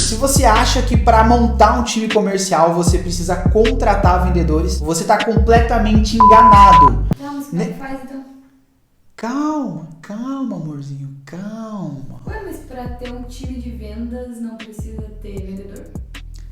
Se você acha que para montar um time comercial você precisa contratar vendedores, você está completamente enganado. Não, mas como é que faz então? Calma, amorzinho, calma. Ué, mas pra ter um time de vendas não precisa ter vendedor?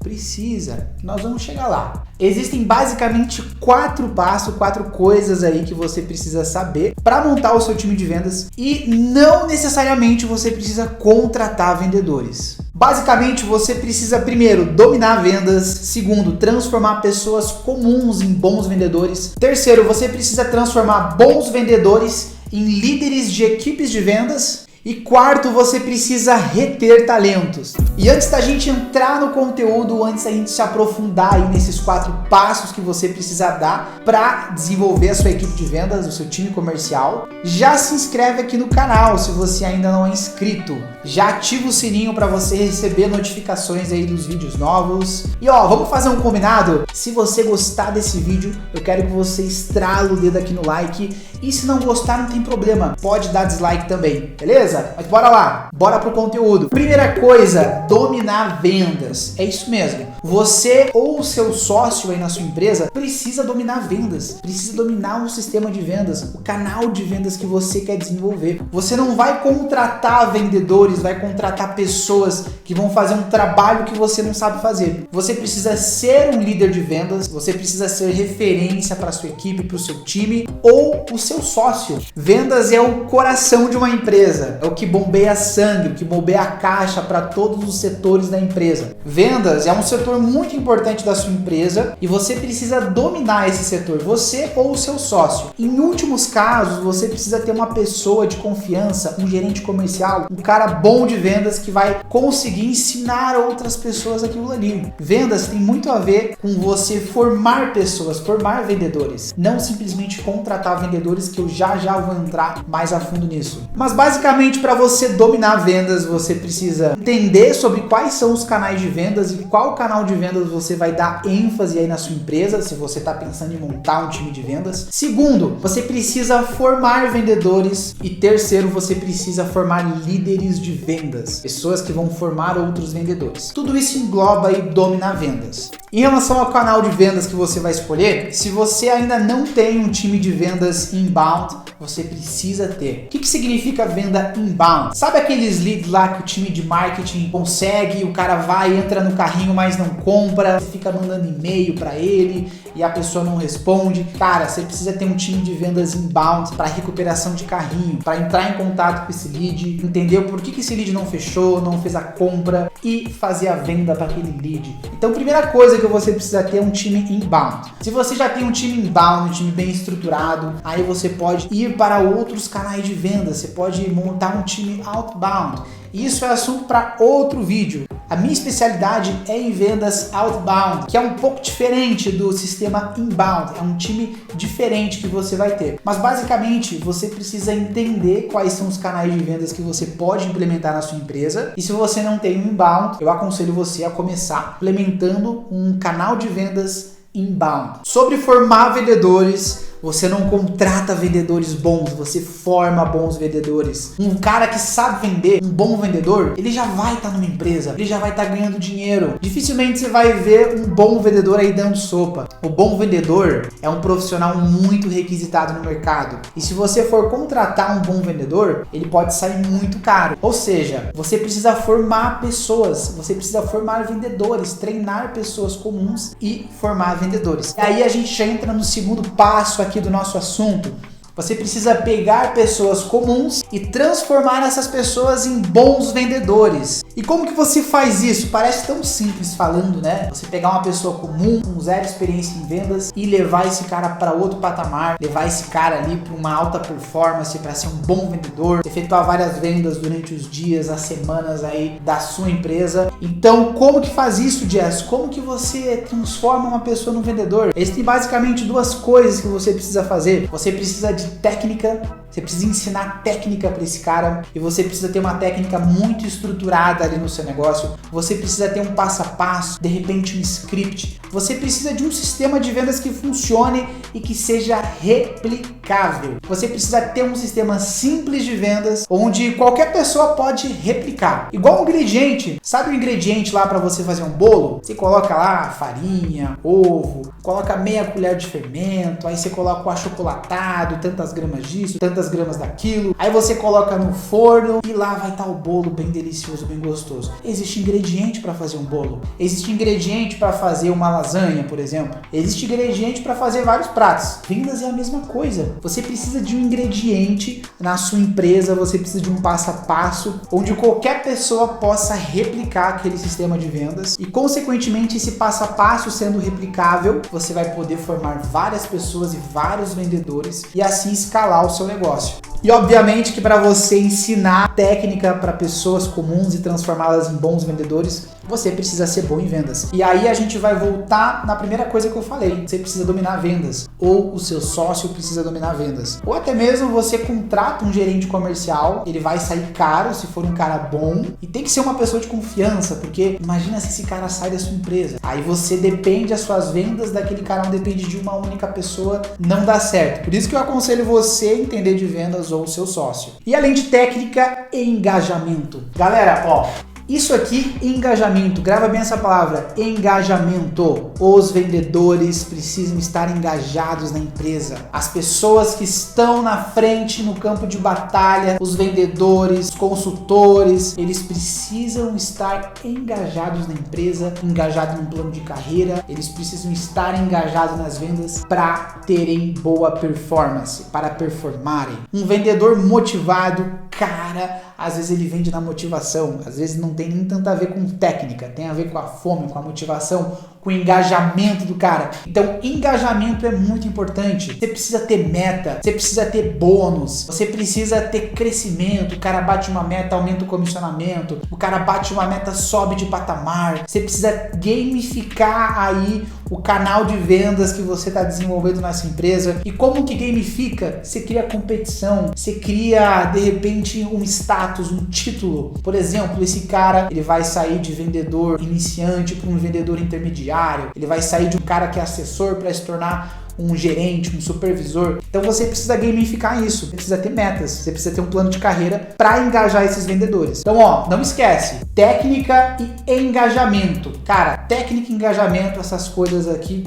Precisa, nós vamos chegar lá. Existem basicamente 4 passos, 4 coisas aí que você precisa saber para montar o seu time de vendas e não necessariamente você precisa contratar vendedores. Basicamente, você precisa primeiro dominar vendas, segundo, transformar pessoas comuns em bons vendedores, terceiro, você precisa transformar bons vendedores em líderes de equipes de vendas. E quarto, você precisa reter talentos. E antes da gente entrar no conteúdo, antes da gente se aprofundar aí nesses 4 passos que você precisa dar para desenvolver a sua equipe de vendas, o seu time comercial, já se inscreve aqui no canal se você ainda não é inscrito. Já ativa o sininho para você receber notificações aí dos vídeos novos. E ó, vamos fazer um combinado? Se você gostar desse vídeo, eu quero que você estrala o dedo aqui no like. E se não gostar, não tem problema, pode dar dislike também, beleza? Mas bora lá, bora pro conteúdo. Primeira coisa, dominar vendas. É isso mesmo. Você ou o seu sócio aí na sua empresa precisa dominar vendas, precisa dominar o sistema de vendas, o canal de vendas que você quer desenvolver. Você não vai contratar vendedores, vai contratar pessoas que vão fazer um trabalho que você não sabe fazer. Você precisa ser um líder de vendas, você precisa ser referência para sua equipe, para o seu time ou o seu sócio. Vendas é o coração de uma empresa, é o que bombeia sangue, o que bombeia a caixa para todos os setores da empresa. Vendas é um setor muito importante da sua empresa e você precisa dominar esse setor, você ou o seu sócio. Em últimos casos, você precisa ter uma pessoa de confiança, um gerente comercial, um cara bom de vendas que vai conseguir ensinar outras pessoas aquilo ali. Vendas tem muito a ver com você formar pessoas, formar vendedores, não simplesmente contratar vendedores, que eu já vou entrar mais a fundo nisso. Mas basicamente, para você dominar vendas, você precisa entender sobre quais são os canais de vendas e qual canal de vendas você vai dar ênfase aí na sua empresa, se você está pensando em montar um time de vendas. Segundo, você precisa formar vendedores. E terceiro, você precisa formar líderes de vendas, pessoas que vão formar outros vendedores. Tudo isso engloba aí dominar vendas. Em relação ao canal de vendas que você vai escolher, se você ainda não tem um time de vendas inbound, você precisa ter. O que significa venda inbound? Sabe aqueles leads lá que o time de marketing consegue, o cara vai, entra no carrinho, mas não compra, você fica mandando e-mail para ele e a pessoa não responde? Cara, você precisa ter um time de vendas inbound para recuperação de carrinho, para entrar em contato com esse lead, entender por que esse lead não fechou, não fez a compra e fazer a venda para aquele lead. Então, primeira coisa que você precisa ter é um time inbound. Se você já tem um time inbound, um time bem estruturado, aí você pode ir para outros canais de venda, você pode montar um time outbound. Isso é assunto para outro vídeo. A minha especialidade é em vendas outbound, que é um pouco diferente do sistema inbound, é um time diferente que você vai ter. Mas basicamente você precisa entender quais são os canais de vendas que você pode implementar na sua empresa. E se você não tem um inbound, eu aconselho você a começar implementando um canal de vendas inbound. Sobre formar vendedores, você não contrata vendedores bons, você forma bons vendedores. Um cara que sabe vender, um bom vendedor, ele já vai estar numa empresa, ele já vai estar ganhando dinheiro. Dificilmente você vai ver um bom vendedor aí dando sopa. O bom vendedor é um profissional muito requisitado no mercado. E se você for contratar um bom vendedor, ele pode sair muito caro. Ou seja, você precisa formar pessoas, você precisa formar vendedores, treinar pessoas comuns e formar vendedores. E aí a gente já entra no segundo passo aqui do nosso assunto. Você precisa pegar pessoas comuns e transformar essas pessoas em bons vendedores. E como que você faz isso? Parece tão simples falando, né? Você pegar uma pessoa comum, com zero experiência em vendas e levar esse cara para outro patamar, levar esse cara ali para uma alta performance, para ser um bom vendedor, efetuar várias vendas durante os dias, as semanas aí da sua empresa. Então, como que faz isso, Jess? Como que você transforma uma pessoa num vendedor? Existem basicamente 2 coisas que você precisa fazer. Você precisa de técnica, você precisa ensinar técnica para esse cara e você precisa ter uma técnica muito estruturada ali no seu negócio. Você precisa ter um passo a passo, de repente um script. Você precisa de um sistema de vendas que funcione e que seja replicável. Você precisa ter um sistema simples de vendas onde qualquer pessoa pode replicar. Igual um ingrediente. Sabe o ingrediente lá para você fazer um bolo? Você coloca lá farinha, ovo, coloca meia colher de fermento, aí você coloca o achocolatado, tantas gramas disso, tantas gramas daquilo. Aí você coloca no forno e lá vai estar o bolo bem delicioso, bem gostoso. Existe ingrediente para fazer um bolo. Existe ingrediente para fazer uma lasanha, por exemplo. Existe ingrediente para fazer vários pratos. Vendas é a mesma coisa. Você precisa de um ingrediente na sua empresa, você precisa de um passo a passo onde qualquer pessoa possa replicar aquele sistema de vendas e, consequentemente, esse passo a passo sendo replicável, você vai poder formar várias pessoas e vários vendedores e assim escalar o seu negócio. E obviamente que para você ensinar técnica para pessoas comuns e transformá-las em bons vendedores, você precisa ser bom em vendas. E aí a gente vai voltar na primeira coisa que eu falei. Você precisa dominar vendas. Ou o seu sócio precisa dominar vendas. Ou até mesmo você contrata um gerente comercial, ele vai sair caro se for um cara bom. E tem que ser uma pessoa de confiança, porque imagina se esse cara sai da sua empresa. Aí você depende, as suas vendas daquele cara não depende de uma única pessoa, não dá certo. Por isso que eu aconselho você a entender de vendas ou o seu sócio. E além de técnica, engajamento. Galera, ó, isso aqui, engajamento, grava bem essa palavra, engajamento. Os vendedores precisam estar engajados na empresa. As pessoas que estão na frente no campo de batalha, os vendedores, os consultores, eles precisam estar engajados na empresa, engajados no plano de carreira, eles precisam estar engajados nas vendas para terem boa performance, para performarem. Um vendedor motivado, cara, às vezes ele vende na motivação, às vezes não tem nem tanto a ver com técnica, tem a ver com a fome, com a motivação, com o engajamento do cara. Então, engajamento é muito importante. Você precisa ter meta, você precisa ter bônus, você precisa ter crescimento. O cara bate uma meta, aumenta o comissionamento, o cara bate uma meta, sobe de patamar. Você precisa gamificar aí o canal de vendas que você está desenvolvendo nessa empresa. E como que gamifica? Você cria competição, você cria, de repente, um status, um título. Por exemplo, esse cara, ele vai sair de vendedor iniciante para um vendedor intermediário, ele vai sair de um cara que é assessor para se tornar um gerente, um supervisor. Então você precisa gamificar isso, você precisa ter metas, você precisa ter um plano de carreira para engajar esses vendedores. Então, ó, não esquece, técnica e engajamento. Cara, técnica e engajamento, essas coisas aqui,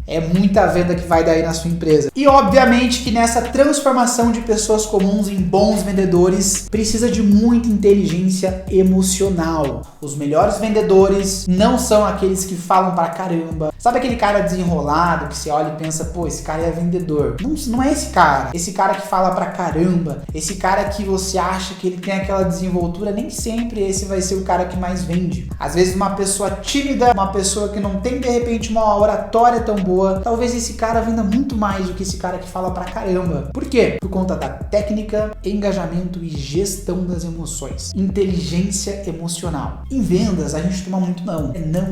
é muita venda que vai dar aí na sua empresa. E obviamente que nessa transformação de pessoas comuns em bons vendedores, precisa de muita inteligência emocional. Os melhores vendedores não são aqueles que falam pra caramba. Sabe aquele cara desenrolado que você olha e pensa, pô, esse cara é vendedor. Não é esse cara. Esse cara que fala pra caramba, esse cara que você acha que ele tem aquela desenvoltura, nem sempre esse vai ser o cara que mais vende. Às vezes uma pessoa tímida, uma pessoa que não tem de repente uma oratória tão boa, talvez esse cara venda muito mais do que esse cara que fala pra caramba. Por quê? Por conta da técnica, engajamento e gestão das emoções. Inteligência emocional. Em vendas, a gente toma muito não. É não,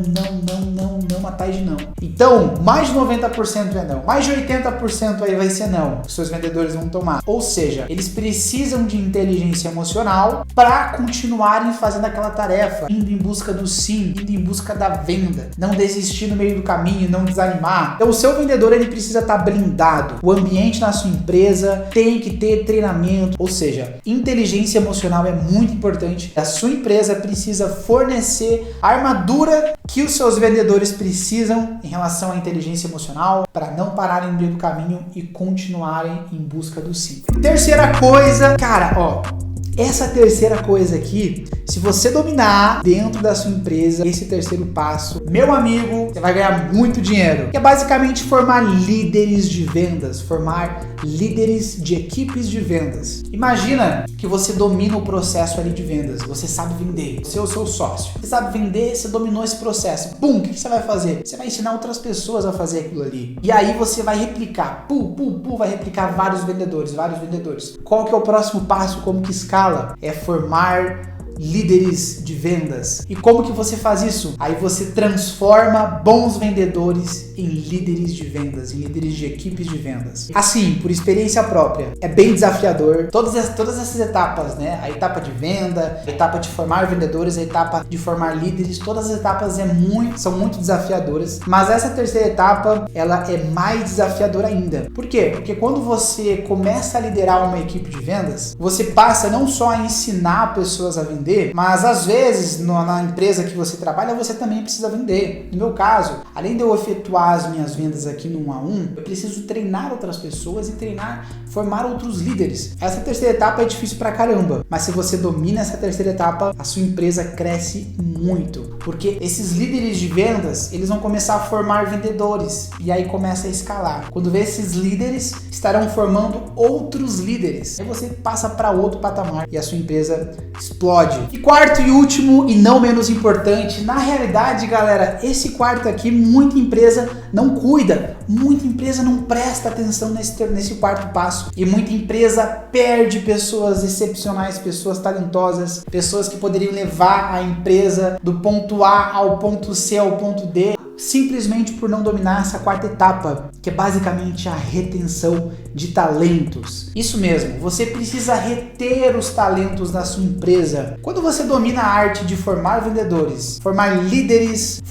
atrás de não. Então, mais de 90% é não. Mais de 80% aí vai ser não. Os seus vendedores vão tomar. Ou seja, eles precisam de inteligência emocional para continuarem fazendo aquela tarefa, indo em busca do sim, indo em busca da venda, não desistir no meio do caminho, não desanimar. Então o seu vendedor, ele precisa estar blindado. O ambiente na sua empresa tem que ter treinamento, ou seja, inteligência emocional é muito importante. A sua empresa precisa fornecer a armadura que os seus vendedores precisam em relação à inteligência emocional para não pararem no meio do caminho e continuarem em busca do sim. Terceira coisa, cara, ó, essa terceira coisa aqui, se você dominar dentro da sua empresa esse terceiro passo, meu amigo, você vai ganhar muito dinheiro. Que é basicamente formar líderes de vendas, formar líderes de equipes de vendas. Imagina que você domina o processo ali de vendas, você sabe vender, você é o seu sócio, você sabe vender, você dominou esse processo. Pum, o que você vai fazer? Você vai ensinar outras pessoas a fazer aquilo ali. E aí você vai replicar, vai replicar vários vendedores. Qual que é o próximo passo? Como que escala? É formar líderes de vendas. E como que você faz isso? Aí você transforma bons vendedores em líderes de vendas, em líderes de equipes de vendas. Assim, por experiência própria, é bem desafiador. Todas essas etapas, né? A etapa de venda, a etapa de formar vendedores, a etapa de formar líderes, todas as etapas são muito desafiadoras. Mas essa terceira etapa, ela é mais desafiadora ainda. Por quê? Porque quando você começa a liderar uma equipe de vendas, você passa não só a ensinar pessoas a vender, mas às vezes na empresa que você trabalha, você também precisa vender. No meu caso, além de eu efetuar as minhas vendas aqui no 1 a 1, eu preciso treinar outras pessoas e formar outros líderes. Essa terceira etapa é difícil pra caramba, mas se você domina essa terceira etapa, a sua empresa cresce muito, porque esses líderes de vendas, eles vão começar a formar vendedores e aí começa a escalar. Quando vê esses líderes, estarão formando outros líderes. Aí você passa para outro patamar e a sua empresa explode. E quarto e último e não menos importante, na realidade, galera, esse quarto aqui, muita empresa não cuida, muita empresa não presta atenção nesse quarto passo e muita empresa perde pessoas excepcionais, pessoas talentosas, pessoas que poderiam levar a empresa do ponto A ao ponto C ao ponto D, simplesmente por não dominar essa quarta etapa, que é basicamente a retenção de talentos. Isso mesmo, você precisa reter os talentos da sua empresa. Quando você domina a arte de formar vendedores, formar líderes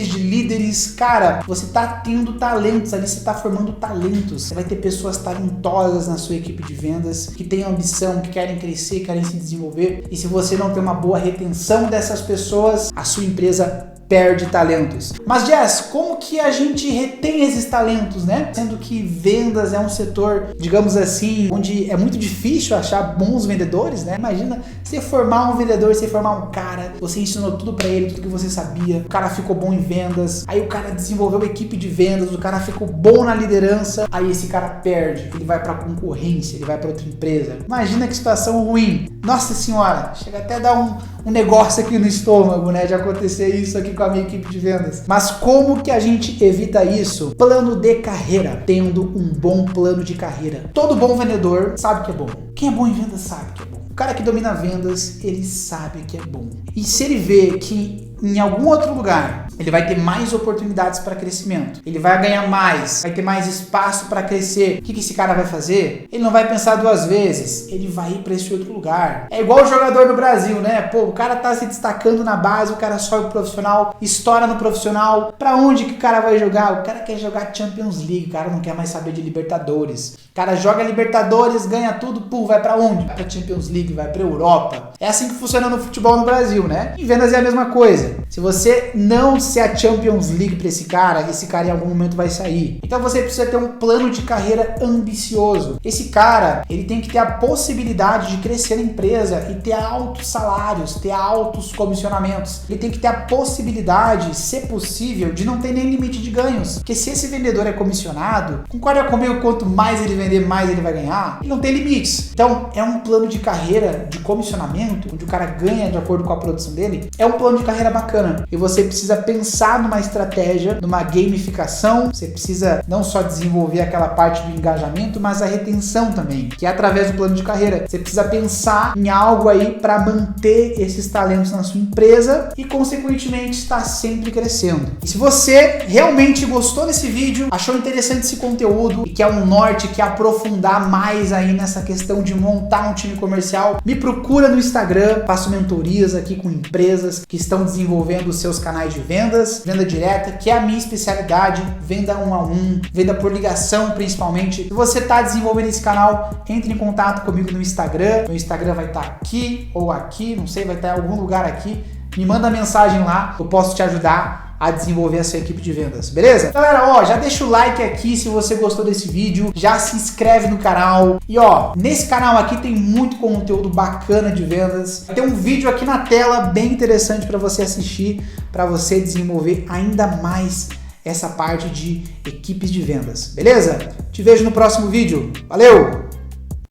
de líderes, cara, você tá tendo talentos ali, você tá formando talentos. Você vai ter pessoas talentosas na sua equipe de vendas, que têm ambição, que querem crescer, querem se desenvolver. E se você não tem uma boa retenção dessas pessoas, a sua empresa perde talentos. Mas Jess, como que a gente retém esses talentos, né? Sendo que vendas é um setor, digamos assim, onde é muito difícil achar bons vendedores, né? Imagina você formar um vendedor, você formar um cara, você ensinou tudo pra ele, tudo que você sabia, o cara ficou bom em vendas, aí o cara desenvolveu uma equipe de vendas, o cara ficou bom na liderança, aí esse cara perde, ele vai pra concorrência, ele vai pra outra empresa. Imagina que situação ruim. Nossa senhora, chega até a dar um negócio aqui no estômago, né, de acontecer isso aqui com a minha equipe de vendas. Mas como que a gente evita isso? Plano de carreira, tendo um bom plano de carreira. Todo bom vendedor sabe que é bom. Quem é bom em vendas sabe que é bom. O cara que domina vendas, ele sabe que é bom. E se ele vê que em algum outro lugar ele vai ter mais oportunidades para crescimento, ele vai ganhar mais, vai ter mais espaço para crescer, o que esse cara vai fazer? Ele não vai pensar duas vezes, ele vai ir para esse outro lugar. É igual o jogador no Brasil, né? Pô, o cara tá se destacando na base, o cara sobe pro profissional, estoura no profissional. Para onde que o cara vai jogar? O cara quer jogar Champions League, o cara não quer mais saber de Libertadores. O cara joga Libertadores, ganha tudo, pô, vai para onde? Vai pra Champions League, vai pra Europa. É assim que funciona no futebol no Brasil, né? Em vendas é a mesma coisa. Se você não ser a Champions League para esse cara em algum momento vai sair. Então você precisa ter um plano de carreira ambicioso. Esse cara, ele tem que ter a possibilidade de crescer na empresa e ter altos salários, ter altos comissionamentos. Ele tem que ter a possibilidade, se possível, de não ter nem limite de ganhos. Porque se esse vendedor é comissionado, concorda comigo, quanto mais ele vender, mais ele vai ganhar? Ele não tem limites. Então é um plano de carreira de comissionamento, onde o cara ganha de acordo com a produção dele. É um plano de carreira bacana. E você precisa pensar numa estratégia, numa gamificação. Você precisa não só desenvolver aquela parte do engajamento, mas a retenção também, que é através do plano de carreira. Você precisa pensar em algo aí para manter esses talentos na sua empresa e, consequentemente, estar sempre crescendo. E se você realmente gostou desse vídeo, achou interessante esse conteúdo e quer um norte, quer aprofundar mais aí nessa questão de montar um time comercial, me procura no Instagram. Faço mentorias aqui com empresas que estão desenvolvendo os seus canais de vendas, venda direta, que é a minha especialidade, venda 1 a 1, venda por ligação principalmente. Se você está desenvolvendo esse canal, entre em contato comigo no Instagram. Meu Instagram vai estar aqui ou aqui, não sei, vai estar em algum lugar aqui. Me manda mensagem lá, eu posso te ajudar a desenvolver a sua equipe de vendas, beleza? Galera, ó, já deixa o like aqui se você gostou desse vídeo, já se inscreve no canal e ó, nesse canal aqui tem muito conteúdo bacana de vendas. Tem um vídeo aqui na tela bem interessante para você assistir, para você desenvolver ainda mais essa parte de equipes de vendas, beleza? Te vejo no próximo vídeo, valeu!